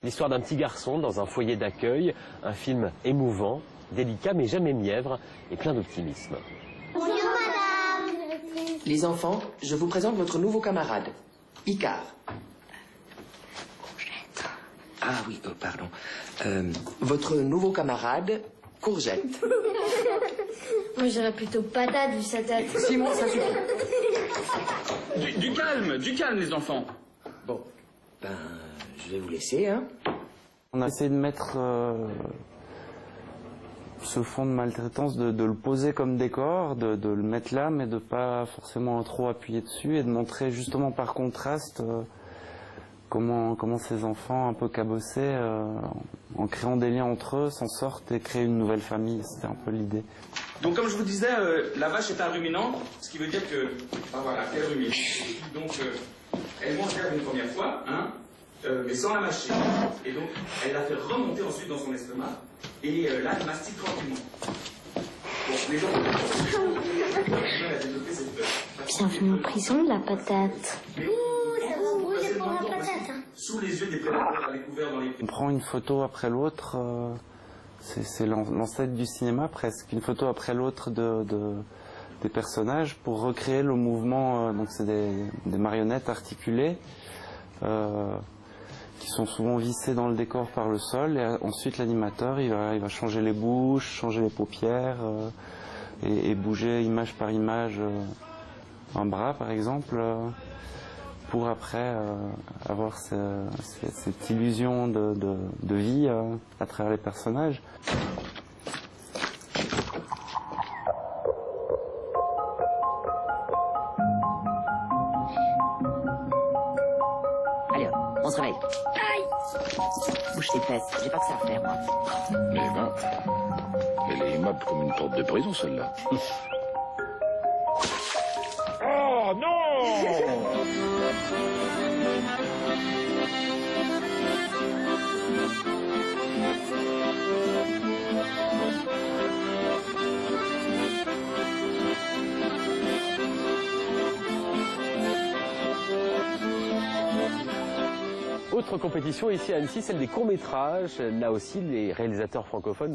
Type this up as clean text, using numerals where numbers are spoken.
L'histoire d'un petit garçon dans un foyer d'accueil, un film émouvant, délicat mais jamais mièvre et plein d'optimisme. Bonjour madame. Les enfants, je vous présente votre nouveau camarade, Icar. Ah oui, pardon. Votre nouveau camarade, Courgette. Moi j'aurais plutôt patate vu sa tête. Simon, ça suffit. Du calme les enfants. Bon, je vais vous laisser, hein. On a essayé de mettre ce fond de maltraitance, de le poser comme décor, de le mettre là, mais de pas forcément trop appuyer dessus et de montrer justement par contraste comment ces enfants un peu cabossés, en créant des liens entre eux, s'en sortent et créent une nouvelle famille. C'était un peu l'idée. Donc comme je vous disais, la vache est un ruminant, ce qui veut dire que, voilà, qu'elle rumine. Donc elle mange l'herbe une première fois, hein, mais sans la mâcher. Et donc elle la fait remonter ensuite dans son estomac, et là elle mastique tranquillement. Bon, les gens elle a développé cette Bienvenue en prison, la patate. sous les yeux des prédateurs à découvert dans les... On prend une photo après l'autre, c'est l'ancêtre du cinéma presque, une photo après l'autre des personnages pour recréer le mouvement. Donc c'est des marionnettes articulées qui sont souvent vissées dans le décor par le sol, et ensuite l'animateur il va changer les bouches, changer les paupières et bouger image par image un bras par exemple, pour après avoir cette illusion de vie à travers les personnages. Allez, on se réveille. Bouge tes fesses, j'ai pas que ça à faire, moi. Mais ben, elle est aimable comme une porte de prison, celle-là. Oh non! Autre compétition ici à Annecy, celle des courts-métrages. Là aussi, les réalisateurs francophones